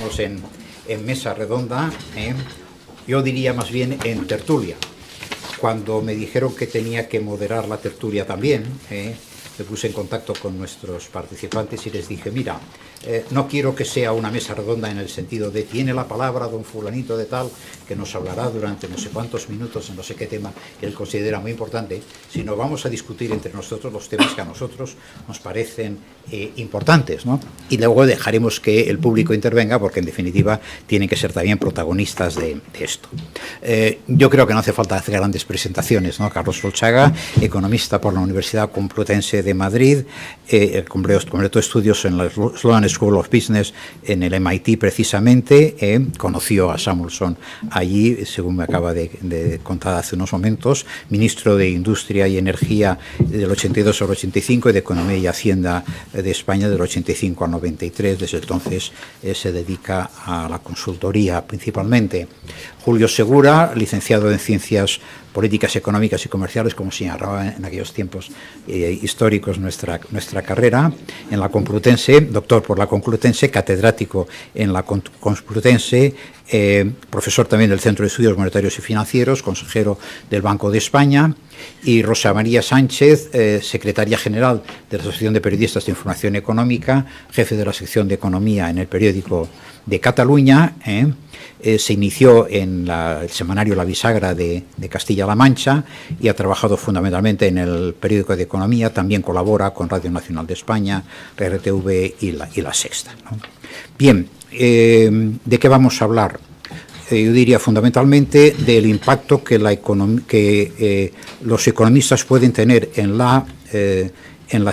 estamos en mesa redonda, yo diría más bien en tertulia. Cuando me dijeron que tenía que moderar la tertulia también, me puse en contacto con nuestros participantes y les dije, mira, no quiero que sea una mesa redonda en el sentido de tiene la palabra don fulanito de tal, que nos hablará durante no sé cuántos minutos en no sé qué tema que él considera muy importante, sino vamos a discutir entre nosotros los temas que a nosotros nos parecen importantes, ¿no? Y luego dejaremos que el público intervenga, porque en definitiva tienen que ser también protagonistas de esto. Yo creo que no hace falta hacer grandes presentaciones, ¿no? Carlos Solchaga, economista por la Universidad Complutense de Madrid, completó estudios en la Sloan School of Business en el MIT precisamente, conoció a Samuelson allí, según me acaba de contar hace unos momentos, ministro de Industria y Energía del 82 al 85 y de Economía y Hacienda de España del 85 al 93. Desde entonces se dedica a la consultoría principalmente. Julio Segura, licenciado en Ciencias Políticas, Económicas y Comerciales, como señalaba en aquellos tiempos históricos nuestra carrera, en la Complutense, doctor por la Complutense, catedrático en la Complutense, profesor también del Centro de Estudios Monetarios y Financieros, consejero del Banco de España, y Rosa María Sánchez, secretaria general de la Asociación de Periodistas de Información Económica, jefe de la sección de Economía en el periódico de Cataluña. Se inició en el semanario La Bisagra de Castilla-La Mancha y ha trabajado fundamentalmente en el periódico de Economía. También colabora con Radio Nacional de España, RTV y La Sexta, ¿no? Bien, ¿de qué vamos a hablar? Yo diría fundamentalmente del impacto que los economistas pueden tener en la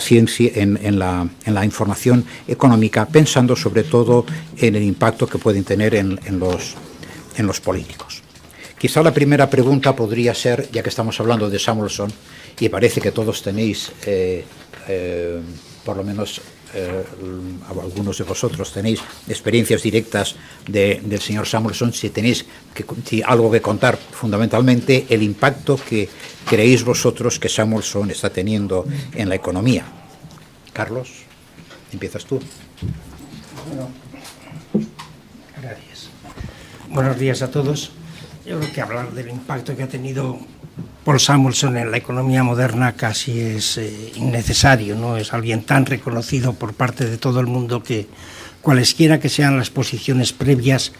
ciencia, en la información económica, pensando sobre todo en el impacto que pueden tener en los políticos. Quizá la primera pregunta podría ser, ya que estamos hablando de Samuelson, y parece que todos tenéis, por lo menos algunos de vosotros tenéis experiencias directas del señor Samuelson, si tenéis algo que contar, fundamentalmente el impacto que creéis vosotros que Samuelson está teniendo en la economía. Carlos, empiezas tú. Bueno, gracias. Buenos días a todos. Yo creo que hablar del impacto que ha tenido Paul Samuelson en la economía moderna casi es innecesario, ¿no? Es alguien tan reconocido por parte de todo el mundo que cualesquiera que sean las posiciones previas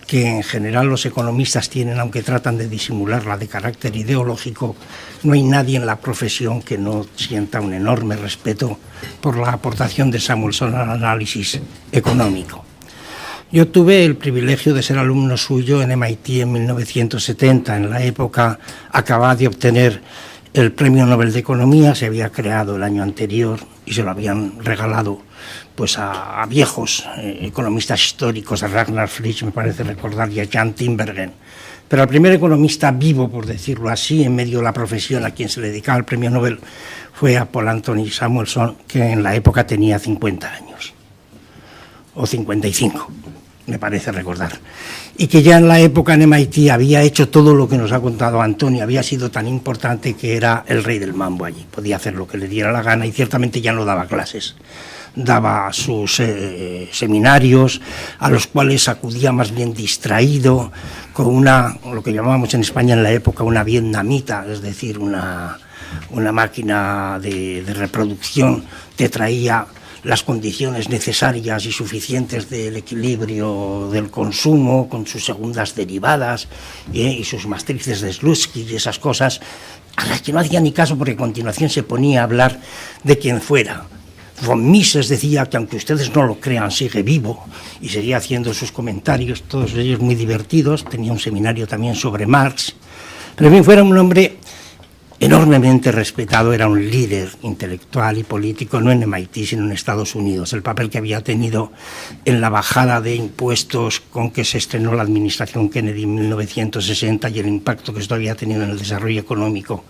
que en general los economistas tienen, aunque tratan de disimularla de carácter ideológico, no hay nadie en la profesión que no sienta un enorme respeto por la aportación de Samuelson al análisis económico. Yo tuve el privilegio de ser alumno suyo en MIT en 1970. En la época acababa de obtener el Premio Nobel de Economía, se había creado el año anterior y se lo habían regalado pues a viejos economistas históricos, a Ragnar Frisch, me parece recordar, y a Jan Tinbergen. Pero el primer economista vivo, por decirlo así, en medio de la profesión a quien se le dedicaba el Premio Nobel fue a Paul Anthony Samuelson, que en la época tenía 50 años, o 55. Me parece recordar, y que ya en la época en MIT había hecho todo lo que nos ha contado Antonio, había sido tan importante que era el rey del mambo allí, podía hacer lo que le diera la gana y ciertamente ya no daba clases, daba sus seminarios a los cuales acudía más bien distraído, con lo que llamábamos en España en la época una vietnamita, es decir, una máquina de reproducción, te traía las condiciones necesarias y suficientes del equilibrio del consumo, con sus segundas derivadas y sus matrices de Slutsky y esas cosas, a las que no hacía ni caso porque a continuación se ponía a hablar de quien fuera. Von Mises decía que aunque ustedes no lo crean, sigue vivo, y seguía haciendo sus comentarios, todos ellos muy divertidos. Tenía un seminario también sobre Marx, pero bien, fuera un hombre enormemente respetado, era un líder intelectual y político, no en MIT, sino en Estados Unidos. El papel que había tenido en la bajada de impuestos con que se estrenó la administración Kennedy en 1960 y el impacto que esto había tenido en el desarrollo económico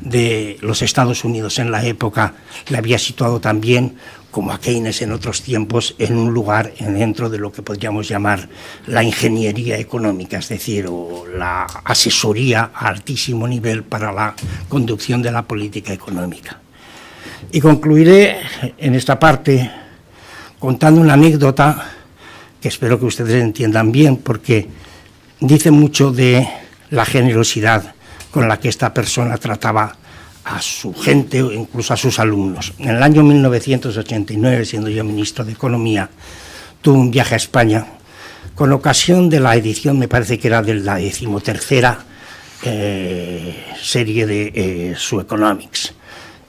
de los Estados Unidos en la época, le había situado también, como a Keynes en otros tiempos, en un lugar dentro de lo que podríamos llamar la ingeniería económica, es decir, o la asesoría a altísimo nivel para la conducción de la política económica. Y concluiré en esta parte contando una anécdota que espero que ustedes entiendan bien, porque dice mucho de la generosidad con la que esta persona trataba a su gente o incluso a sus alumnos. En el año 1989, siendo yo ministro de Economía, tuve un viaje a España con ocasión de la edición, me parece que era de la 13ª serie de Su Economics.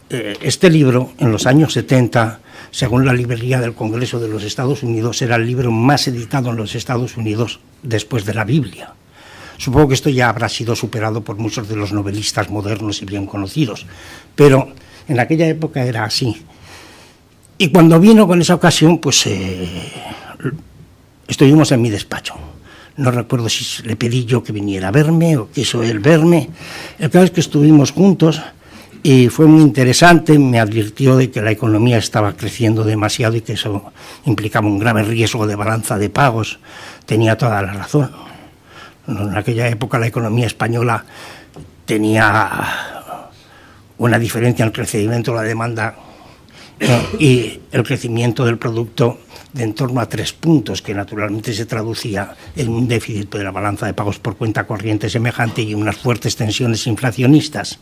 Este libro, en los años 70, según la librería del Congreso de los Estados Unidos, era el libro más editado en los Estados Unidos después de la Biblia. Supongo que esto ya habrá sido superado por muchos de los novelistas modernos y bien conocidos, pero en aquella época era así. Y cuando vino con esa ocasión, pues estuvimos en mi despacho. No recuerdo si le pedí yo que viniera a verme o quiso él verme. El caso es que estuvimos juntos y fue muy interesante. Me advirtió de que la economía estaba creciendo demasiado y que eso implicaba un grave riesgo de balanza de pagos. Tenía toda la razón. En aquella época la economía española tenía una diferencia en el crecimiento de la demanda y el crecimiento del producto de en torno a 3 puntos, que naturalmente se traducía en un déficit de la balanza de pagos por cuenta corriente semejante y unas fuertes tensiones inflacionistas.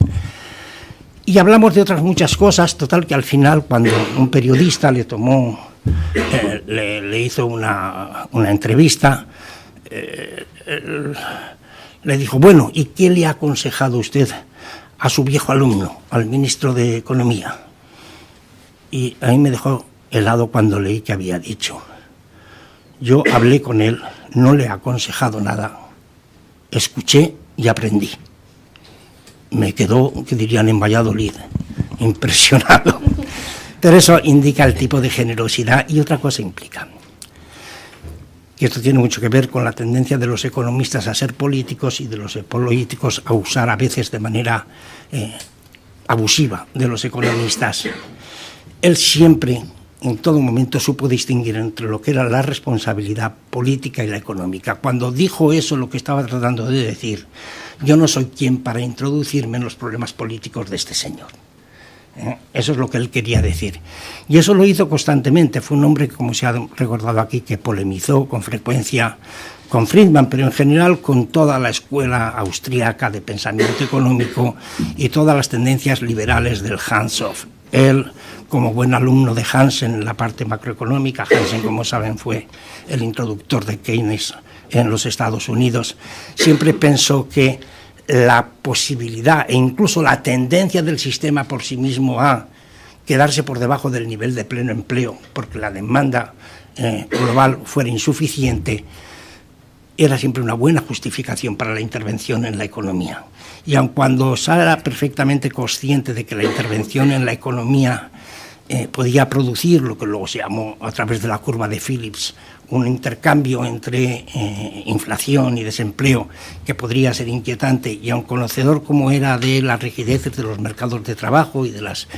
Y hablamos de otras muchas cosas, total que al final, cuando un periodista le tomó, le hizo una entrevista, le dijo, bueno, ¿y qué le ha aconsejado usted a su viejo alumno, al ministro de Economía? Y a mí me dejó helado cuando leí que había dicho. Yo hablé con él, no le he aconsejado nada, escuché y aprendí. Me quedó, que dirían en Valladolid, impresionado. Pero eso indica el tipo de generosidad y otra cosa implica. Y esto tiene mucho que ver con la tendencia de los economistas a ser políticos y de los políticos a usar a veces de manera abusiva de los economistas. Él siempre, en todo momento, supo distinguir entre lo que era la responsabilidad política y la económica. Cuando dijo eso, lo que estaba tratando de decir, yo no soy quien para introducirme en los problemas políticos de este señor. Eso es lo que él quería decir. Y eso lo hizo constantemente. Fue un hombre, como se ha recordado aquí, que polemizó con frecuencia con Friedman, pero en general con toda la escuela austríaca de pensamiento económico y todas las tendencias liberales del Hans-Hof. Él, como buen alumno de Hansen en la parte macroeconómica, Hansen, como saben, fue el introductor de Keynes en los Estados Unidos, siempre pensó que la posibilidad e incluso la tendencia del sistema por sí mismo a quedarse por debajo del nivel de pleno empleo, porque la demanda global fuera insuficiente, era siempre una buena justificación para la intervención en la economía. Y aun cuando era perfectamente consciente de que la intervención en la economía podía producir lo que luego se llamó, a través de la curva de Phillips, un intercambio entre inflación y desempleo que podría ser inquietante, y aun conocedor como era de las rigideces de los mercados de trabajo y de los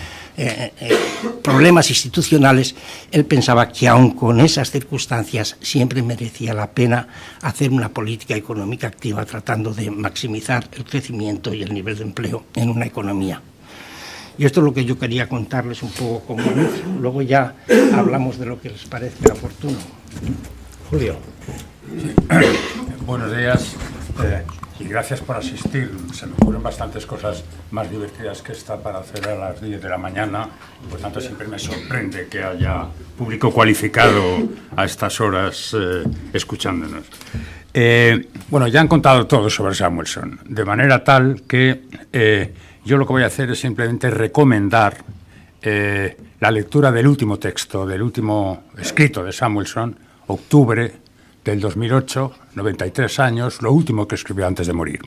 problemas institucionales, él pensaba que aun con esas circunstancias siempre merecía la pena hacer una política económica activa tratando de maximizar el crecimiento y el nivel de empleo en una economía. Y esto es lo que yo quería contarles un poco como inicio. Luego ya hablamos de lo que les parezca oportuno. Julio. Sí. Buenos días y gracias por asistir. Se me ocurren bastantes cosas más divertidas que esta para hacer a las 10 de la mañana. Por tanto, siempre me sorprende que haya público cualificado a estas horas escuchándonos. Bueno, ya han contado todo sobre Samuelson, de manera tal que yo lo que voy a hacer es simplemente recomendar la lectura del último texto, del último escrito de Samuelson, octubre del 2008, 93 años, lo último que escribió antes de morir,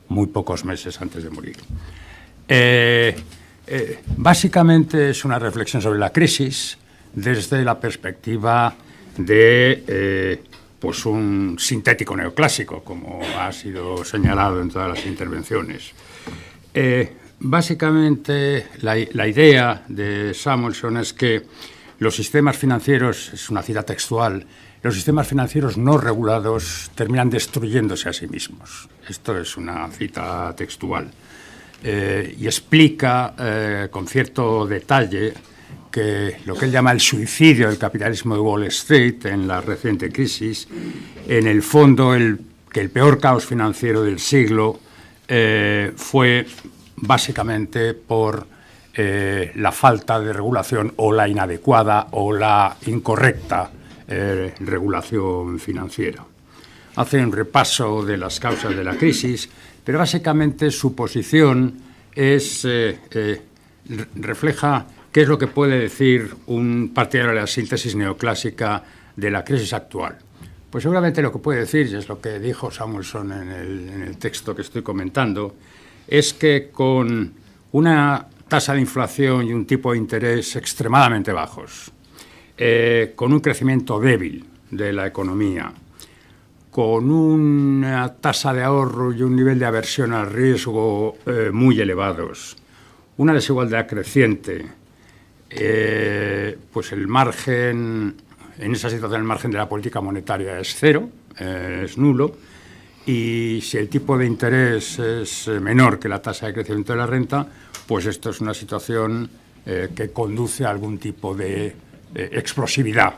muy pocos meses antes de morir. Básicamente es una reflexión sobre la crisis desde la perspectiva de pues un sintético neoclásico, como ha sido señalado en todas las intervenciones. Básicamente, la idea de Samuelson es que los sistemas financieros, es una cita textual, los sistemas financieros no regulados terminan destruyéndose a sí mismos. Esto es una cita textual. Y explica con cierto detalle que él llama el suicidio del capitalismo de Wall Street en la reciente crisis, en el fondo que el peor caos financiero del siglo fue básicamente por la falta de regulación o la inadecuada o la incorrecta regulación financiera. Hace un repaso de las causas de la crisis, pero básicamente su posición refleja qué es lo que puede decir un partidario de la síntesis neoclásica de la crisis actual. Pues seguramente lo que puede decir, y es lo que dijo Samuelson en el texto que estoy comentando, es que con una tasa de inflación y un tipo de interés extremadamente bajos, con un crecimiento débil de la economía, con una tasa de ahorro y un nivel de aversión al riesgo muy elevados, una desigualdad creciente, pues el margen, en esa situación el margen de la política monetaria es cero, es nulo, y si el tipo de interés es menor que la tasa de crecimiento de la renta, pues esto es una situación que conduce a algún tipo de explosividad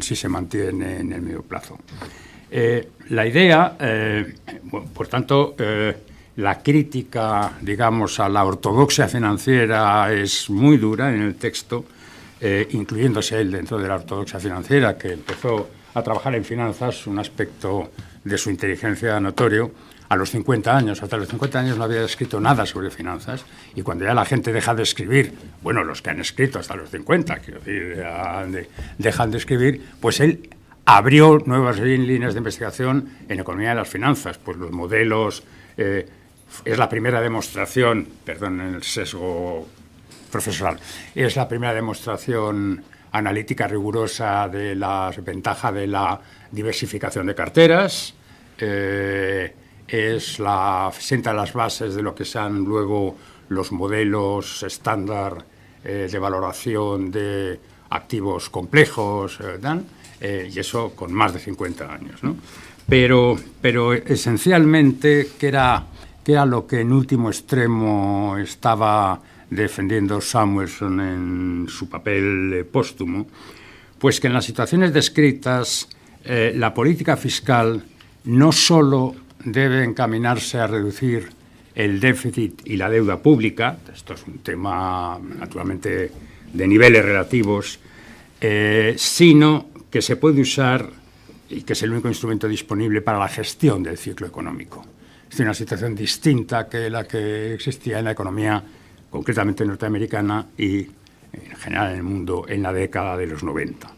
si se mantiene en el medio plazo. La idea, bueno, por tanto, la crítica, digamos, a la ortodoxia financiera es muy dura en el texto, incluyéndose él dentro de la ortodoxia financiera, que empezó a trabajar en finanzas, un aspecto de su inteligencia notorio, a los 50 años. Hasta los 50 años no había escrito nada sobre finanzas, y cuando ya la gente deja de escribir, bueno, los que han escrito hasta los 50, quiero decir, dejan de escribir, pues él abrió nuevas líneas de investigación en economía de las finanzas, pues los modelos, es la primera demostración, perdón el sesgo profesional, es la primera demostración analítica rigurosa de la ventaja de la diversificación de carteras, sienta las bases de lo que sean luego los modelos estándar de valoración de activos complejos, y eso con más de 50 años, ¿no? Pero esencialmente, ¿qué era lo que en último extremo estaba defendiendo Samuelson en su papel póstumo? Pues que en las situaciones descritas la política fiscal no solo debe encaminarse a reducir el déficit y la deuda pública, esto es un tema naturalmente de niveles relativos, sino que se puede usar, y que es el único instrumento disponible para la gestión del ciclo económico. Es una situación distinta que la que existía en la economía, concretamente norteamericana y en general en el mundo, en la década de los 90.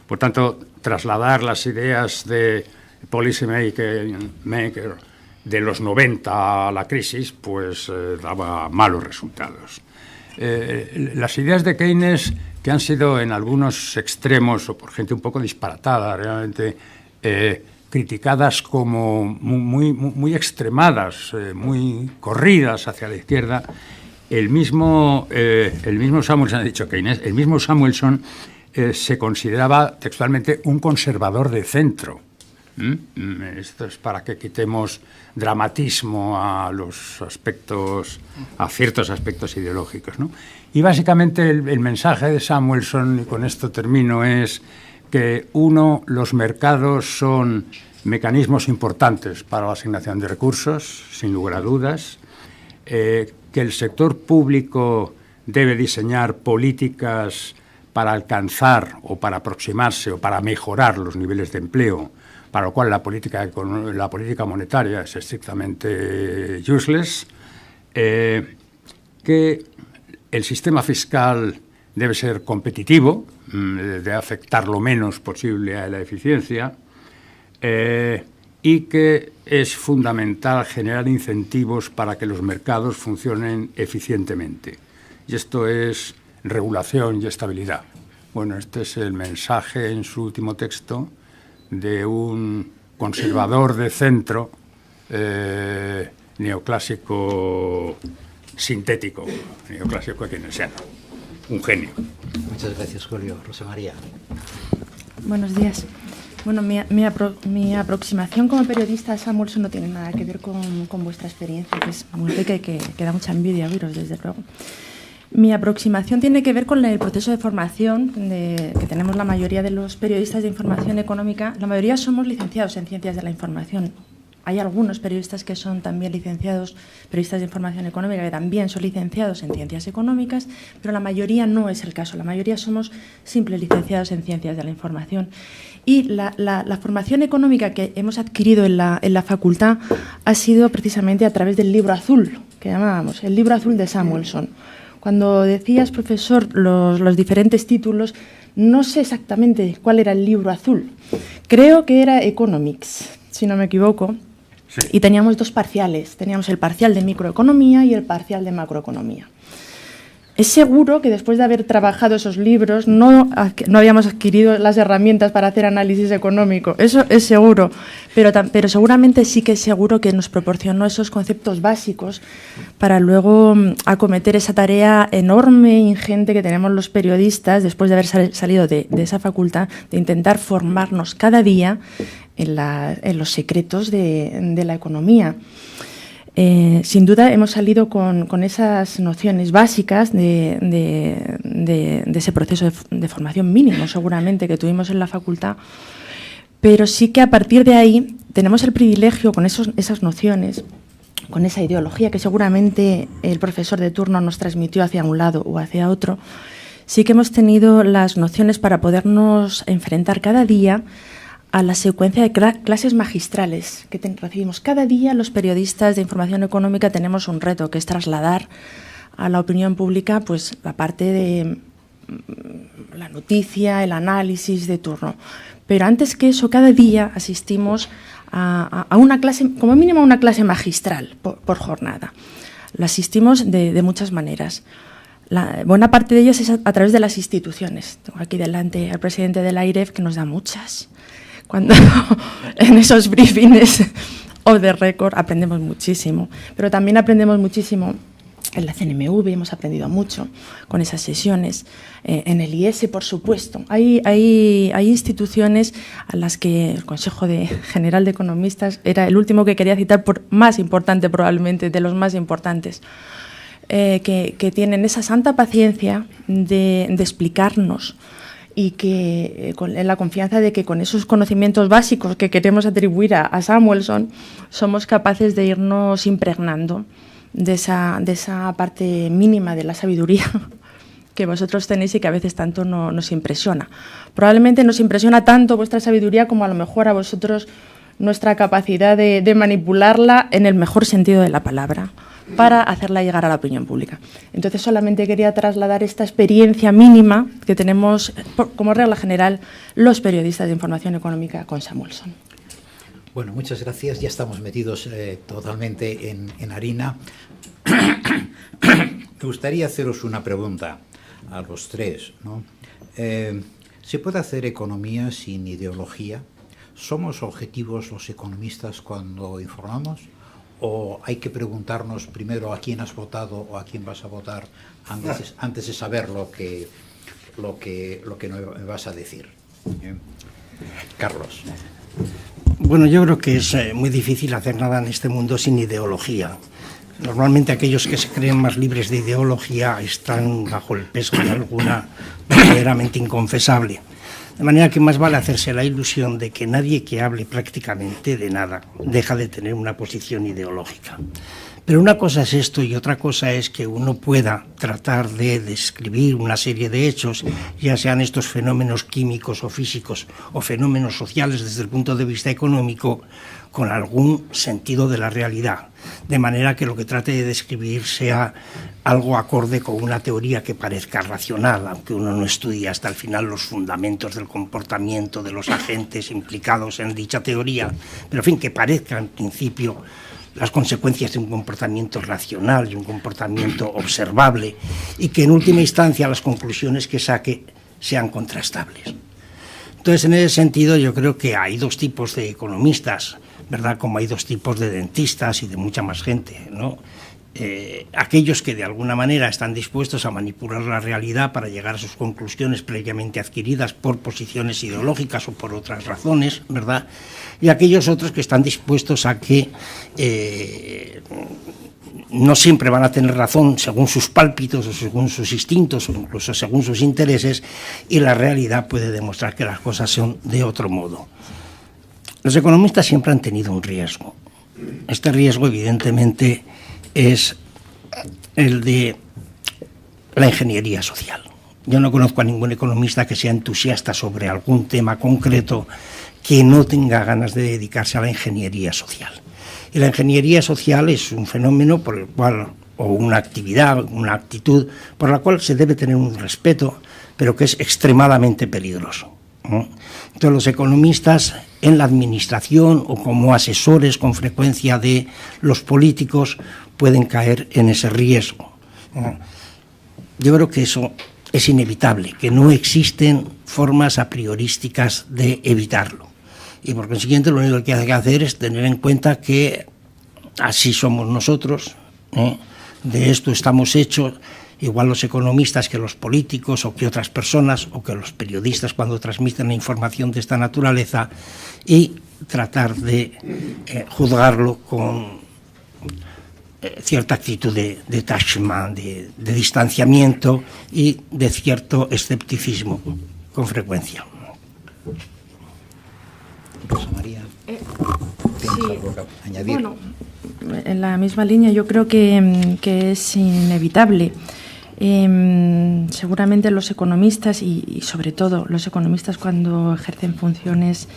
Por tanto, trasladar las ideas de policy maker de los 90 a la crisis, pues daba malos resultados. Las ideas de Keynes, que han sido en algunos extremos o por gente un poco disparatada, realmente criticadas como muy extremadas, muy corridas hacia la izquierda, el mismo Samuelson, ha dicho Keynes, el mismo Samuelson se consideraba textualmente un conservador de centro. Esto es para que quitemos dramatismo a ciertos aspectos ideológicos, ¿no? Y básicamente el mensaje de Samuelson, y con esto termino, es que los mercados son mecanismos importantes para la asignación de recursos, sin lugar a dudas, que el sector público debe diseñar políticas para alcanzar o para aproximarse o para mejorar los niveles de empleo, para lo cual la política monetaria es estrictamente useless, que el sistema fiscal debe ser competitivo, debe afectar lo menos posible a la eficiencia, y que es fundamental generar incentivos para que los mercados funcionen eficientemente. Y esto es regulación y estabilidad. Bueno, este es el mensaje en su último texto de un conservador de centro neoclásico sintético, neoclásico keynesiano, un genio. Muchas gracias, Julio. Rosa María. Buenos días. Bueno, mi aproximación como periodista a Samuelson no tiene nada que ver con vuestra experiencia, que es muy rica y que da mucha envidia oíros, desde luego. Mi aproximación tiene que ver con el proceso de formación que tenemos la mayoría de los periodistas de información económica. La mayoría somos licenciados en Ciencias de la Información. Hay algunos periodistas que son también licenciados, periodistas de información económica, que también son licenciados en Ciencias Económicas, pero la mayoría no es el caso. La mayoría somos simples licenciados en Ciencias de la Información. Y la formación económica que hemos adquirido en la facultad ha sido precisamente a través del libro azul, que llamábamos el libro azul de Samuelson. Cuando decías, profesor, los diferentes títulos, no sé exactamente cuál era el libro azul. Creo que era Economics, si no me equivoco. Sí. Y teníamos dos parciales. Teníamos el parcial de microeconomía y el parcial de macroeconomía. Es seguro que después de haber trabajado esos libros no habíamos adquirido las herramientas para hacer análisis económico. Eso es seguro, pero seguramente sí que es seguro que nos proporcionó esos conceptos básicos para luego acometer esa tarea enorme, ingente que tenemos los periodistas después de haber salido de esa facultad, de intentar formarnos cada día en los secretos de la economía. Sin duda hemos salido con esas nociones básicas de ese proceso de formación mínimo, seguramente, que tuvimos en la facultad, pero sí que a partir de ahí tenemos el privilegio, con esas nociones, con esa ideología que seguramente el profesor de turno nos transmitió hacia un lado o hacia otro, sí que hemos tenido las nociones para podernos enfrentar cada día a la secuencia de clases magistrales que recibimos. Cada día los periodistas de información económica tenemos un reto, que es trasladar a la opinión pública pues la parte de la noticia, el análisis de turno. Pero antes que eso, cada día asistimos a una clase, como mínimo a una clase magistral por jornada. La asistimos de muchas maneras. Buena parte de ellas es a través de las instituciones. Tengo aquí delante al presidente de la AIREF, que nos da muchas. Cuando en esos briefings o de récord aprendemos muchísimo, pero también aprendemos muchísimo en la CNMV, hemos aprendido mucho con esas sesiones, en el IES, por supuesto. Hay instituciones a las que el Consejo General de Economistas era el último que quería citar, por más importante probablemente, de los más importantes, que tienen esa santa paciencia de explicarnos, y que en la confianza de que con esos conocimientos básicos que queremos atribuir a Samuelson somos capaces de irnos impregnando de esa parte mínima de la sabiduría que vosotros tenéis y que a veces tanto nos impresiona. Probablemente nos impresiona tanto vuestra sabiduría como a lo mejor a vosotros nuestra capacidad de manipularla en el mejor sentido de la palabra, para hacerla llegar a la opinión pública. Entonces solamente quería trasladar esta experiencia mínima que tenemos como regla general los periodistas de información económica con Samuelson. Bueno, muchas gracias. Ya estamos metidos totalmente en harina. Me gustaría haceros una pregunta a los tres, ¿no? ¿Se puede hacer economía sin ideología? ¿Somos objetivos los economistas cuando informamos? ¿O hay que preguntarnos primero a quién has votado o a quién vas a votar antes de saber lo que me vas a decir? Carlos. Bueno, yo creo que es muy difícil hacer nada en este mundo sin ideología. Normalmente aquellos que se creen más libres de ideología están bajo el peso de alguna verdaderamente inconfesable. De manera que más vale hacerse la ilusión de que nadie que hable prácticamente de nada deja de tener una posición ideológica. Pero una cosa es esto y otra cosa es que uno pueda tratar de describir una serie de hechos, ya sean estos fenómenos químicos o físicos o fenómenos sociales desde el punto de vista económico, con algún sentido de la realidad, de manera que lo que trate de describir sea algo acorde con una teoría que parezca racional, aunque uno no estudie hasta el final los fundamentos del comportamiento de los agentes implicados en dicha teoría, pero en fin, que parezca en principio las consecuencias de un comportamiento racional y un comportamiento observable, y que en última instancia las conclusiones que saque sean contrastables. Entonces, en ese sentido, yo creo que hay dos tipos de economistas, ¿verdad? Como hay dos tipos de dentistas y de mucha más gente, ¿no? aquellos que de alguna manera están dispuestos a manipular la realidad para llegar a sus conclusiones previamente adquiridas por posiciones ideológicas o por otras razones, ¿verdad? Y aquellos otros que están dispuestos a que no siempre van a tener razón según sus pálpitos o según sus instintos o incluso según sus intereses, y la realidad puede demostrar que las cosas son de otro modo. Los economistas siempre han tenido un riesgo. Este riesgo, evidentemente, es el de la ingeniería social. Yo no conozco a ningún economista que sea entusiasta sobre algún tema concreto que no tenga ganas de dedicarse a la ingeniería social. Y la ingeniería social es un fenómeno por el cual, o una actividad, una actitud, por la cual se debe tener un respeto, pero que es extremadamente peligroso, ¿no? Entonces, los economistas en la administración o como asesores con frecuencia de los políticos pueden caer en ese riesgo. Yo creo que eso es inevitable, que no existen formas a priorísticas de evitarlo. Y por consiguiente lo único que hay que hacer es tener en cuenta que así somos nosotros, de esto estamos hechos, igual los economistas que los políticos o que otras personas o que los periodistas cuando transmiten la información de esta naturaleza, y tratar de juzgarlo con cierta actitud de detachment, de distanciamiento y de cierto escepticismo con frecuencia. Rosa María, ¿tienes algo que añadir? Bueno, en la misma línea, yo creo que es inevitable. Seguramente los economistas y sobre todo los economistas cuando ejercen funciones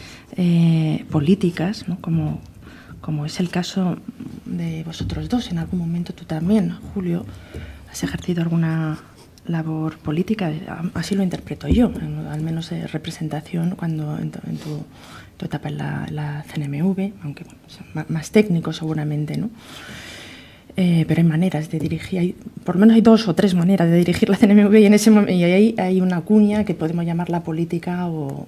políticas, ¿no? como es el caso de vosotros dos, en algún momento tú también, Julio, has ejercido alguna labor política, así lo interpreto yo, al menos de representación cuando en tu etapa en la CNMV, aunque bueno, más técnico seguramente, ¿no? Pero hay maneras de dirigir, por lo menos hay 2 o 3 maneras de dirigir la CNMV, y ahí hay una cuña que podemos llamarla política o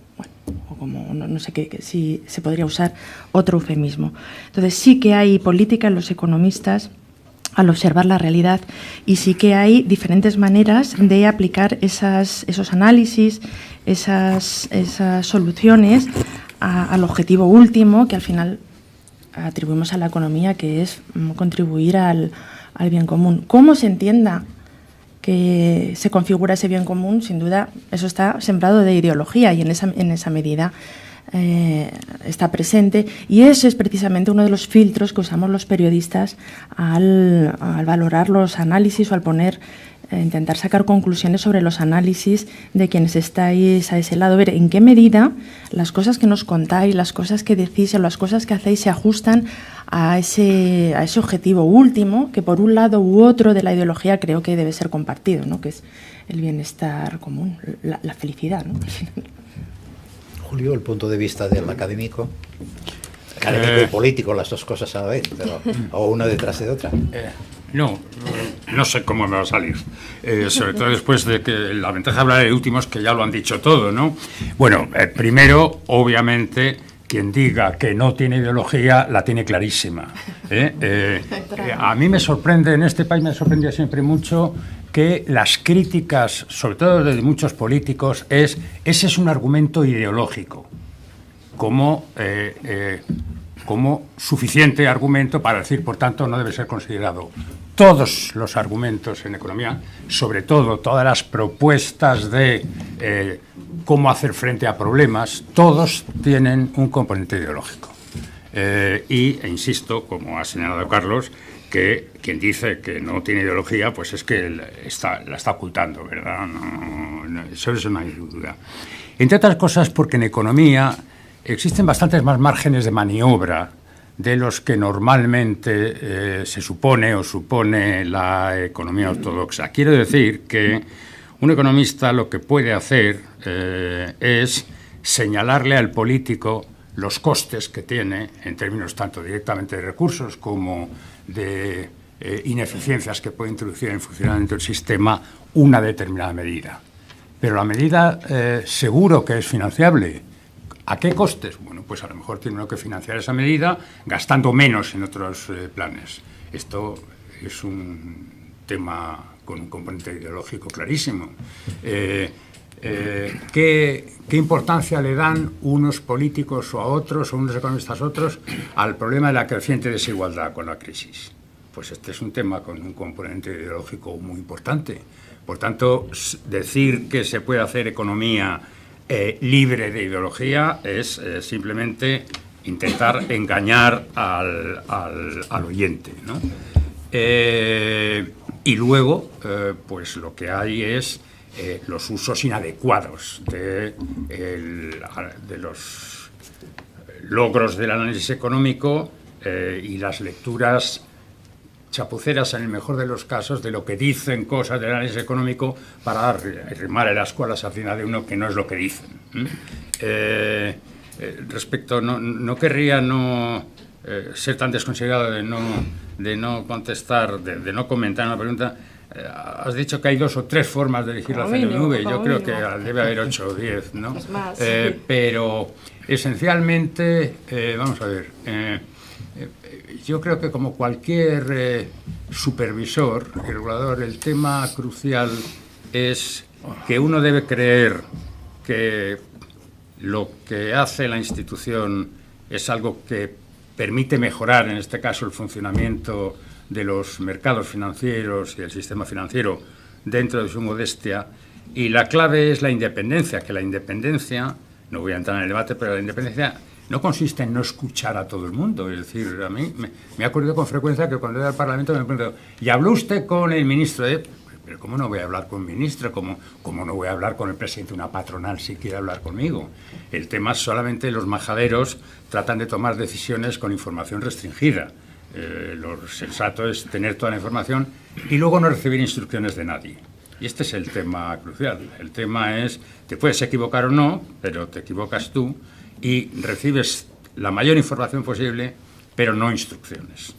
como, no sé si se podría usar otro eufemismo. Entonces sí que hay política en los economistas al observar la realidad, y sí que hay diferentes maneras de aplicar esos análisis, esas soluciones al objetivo último que al final atribuimos a la economía, que es contribuir al bien común. ¿Cómo se entienda que se configura ese bien común? Sin duda, eso está sembrado de ideología, y en esa medida está presente, y ese es precisamente uno de los filtros que usamos los periodistas al valorar los análisis o al intentar sacar conclusiones sobre los análisis de quienes estáis a ese lado, ver en qué medida las cosas que nos contáis, las cosas que decís o las cosas que hacéis se ajustan a ese objetivo último, que por un lado u otro de la ideología creo que debe ser compartido, ¿no? Que es el bienestar común, la felicidad, ¿no? Julio, el punto de vista del académico y político, las dos cosas a la vez, pero, o una detrás de otra. No sé cómo me va a salir, sobre todo después de que la ventaja de hablar de últimos, que ya lo han dicho todo, ¿no? Bueno, primero, obviamente, quien diga que no tiene ideología la tiene clarísima. A mí me sorprende, en este país me sorprendía siempre mucho que las críticas, sobre todo de muchos políticos, ese es un argumento ideológico, como suficiente argumento para decir, por tanto, no debe ser considerado. Todos los argumentos en economía, sobre todo todas las propuestas de cómo hacer frente a problemas, todos tienen un componente ideológico. E insisto, como ha señalado Carlos, que quien dice que no tiene ideología, pues es que la está ocultando, ¿verdad? Sobre eso no hay duda. Entre otras cosas porque en economía existen bastantes más márgenes de maniobra de los que normalmente se supone o supone la economía ortodoxa. Quiero decir que un economista lo que puede hacer es señalarle al político los costes que tiene en términos tanto directamente de recursos como de ineficiencias que puede introducir en el funcionamiento del sistema una determinada medida. Pero la medida seguro que es financiable. ¿A qué costes? Bueno, pues a lo mejor tiene uno que financiar esa medida gastando menos en otros planes. Esto es un tema con un componente ideológico clarísimo. ¿Qué importancia le dan unos políticos o a otros, o unos economistas a otros, al problema de la creciente desigualdad con la crisis? Pues este es un tema con un componente ideológico muy importante. Por tanto, decir que se puede hacer economía libre de ideología es simplemente intentar engañar al oyente, ¿no? Y luego, pues lo que hay es los usos inadecuados de los logros del análisis económico y las lecturas chapuceras, en el mejor de los casos, de lo que dicen cosas del análisis económico para arrimar en las cuales al final de uno que no es lo que dicen. Respecto, no querría ser tan desconsiderado de no contestar, de no comentar una pregunta. Has dicho que hay 2 o 3 formas de elegir la CNMV. Yo creo que debe haber 8 o 10, ¿no? Es más. Pero esencialmente, vamos a ver, yo creo que como cualquier supervisor y regulador, el tema crucial es que uno debe creer que lo que hace la institución es algo que permite mejorar, en este caso, el funcionamiento de los mercados financieros y el sistema financiero dentro de su modestia, y la clave es la independencia, que la independencia, no voy a entrar en el debate, pero la independencia no consiste en no escuchar a todo el mundo. Es decir, a mí me ha ocurrido con frecuencia que cuando voy al Parlamento me pregunto, ¿y habló usted con el ministro de...? Pero ¿cómo no voy a hablar con el ministro? ¿Cómo no voy a hablar con el presidente de una patronal si quiere hablar conmigo? El tema es solamente los majaderos tratan de tomar decisiones con información restringida. Lo sensato es tener toda la información y luego no recibir instrucciones de nadie. Y este es el tema crucial. El tema es, te puedes equivocar o no, pero te equivocas tú y recibes la mayor información posible, pero no instrucciones.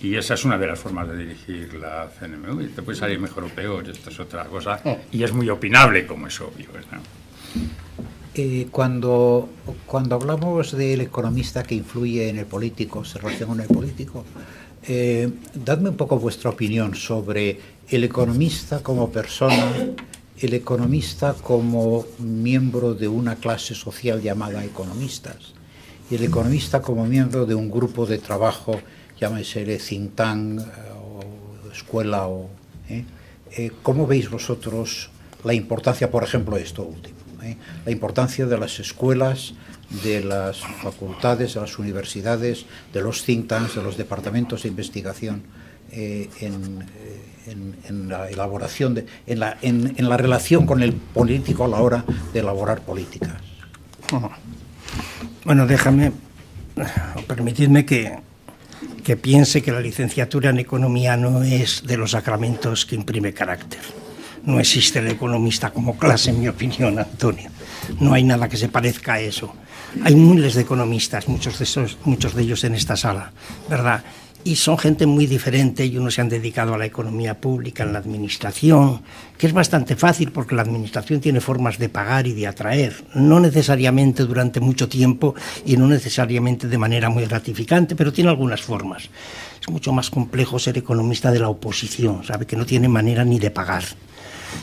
Y esa es una de las formas de dirigir la CNMV. Te puede salir mejor o peor, esto es otra cosa, y es muy opinable, como es obvio, ¿verdad? Cuando hablamos del economista que influye en el político, se relaciona con el político, dadme un poco vuestra opinión sobre el economista como persona, el economista como miembro de una clase social llamada economistas, y el economista como miembro de un grupo de trabajo, llámese think tank o escuela. ¿Cómo veis vosotros la importancia, por ejemplo, de esto último? La importancia de las escuelas, de las facultades, de las universidades, de los think tanks, de los departamentos de investigación en la elaboración, en la relación con el político a la hora de elaborar políticas. Bueno, permitidme que piense que la licenciatura en Economía no es de los sacramentos que imprime carácter. No existe el economista como clase, en mi opinión, Antonio. No hay nada que se parezca a eso. Hay miles de economistas, muchos de ellos en esta sala, ¿verdad? Y son gente muy diferente, y unos se han dedicado a la economía pública, en la administración, que es bastante fácil porque la administración tiene formas de pagar y de atraer, no necesariamente durante mucho tiempo y no necesariamente de manera muy gratificante, pero tiene algunas formas. Es mucho más complejo ser economista de la oposición, sabe que no tiene manera ni de pagar.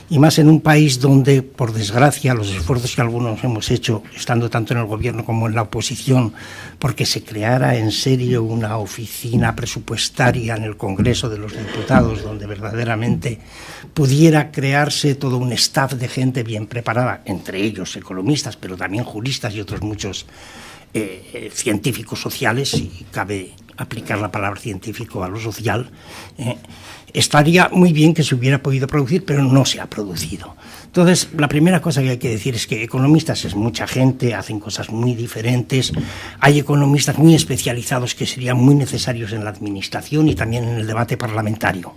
Y más en un país donde, por desgracia, los esfuerzos que algunos hemos hecho, estando tanto en el gobierno como en la oposición, porque se creara en serio una oficina presupuestaria en el Congreso de los Diputados, donde verdaderamente pudiera crearse todo un staff de gente bien preparada, entre ellos economistas, pero también juristas y otros muchos científicos sociales, si cabe aplicar la palabra científico a lo social, estaría muy bien que se hubiera podido producir, pero no se ha producido. Entonces, la primera cosa que hay que decir es que economistas es mucha gente, hacen cosas muy diferentes, hay economistas muy especializados que serían muy necesarios en la administración y también en el debate parlamentario.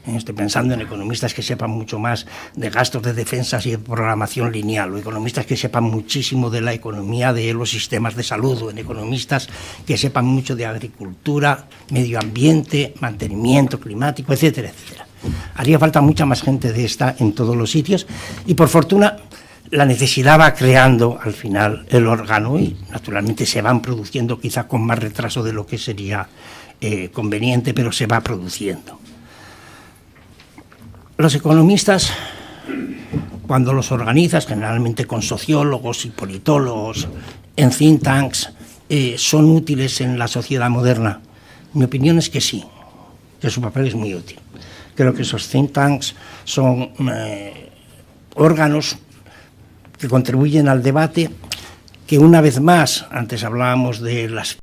Estoy pensando en economistas que sepan mucho más de gastos de defensas y de programación lineal, o economistas que sepan muchísimo de la economía de los sistemas de salud, o en economistas que sepan mucho de agricultura, medio ambiente, mantenimiento climático, etcétera, etcétera. Haría falta mucha más gente de esta en todos los sitios y, por fortuna, la necesidad va creando al final el órgano y naturalmente se van produciendo quizá con más retraso de lo que sería conveniente, pero se va produciendo. Los economistas, cuando los organizas, generalmente con sociólogos y politólogos, en think tanks, ¿son útiles en la sociedad moderna? Mi opinión es que sí, que su papel es muy útil. Creo que esos think tanks son órganos que contribuyen al debate, que una vez más, antes hablábamos de las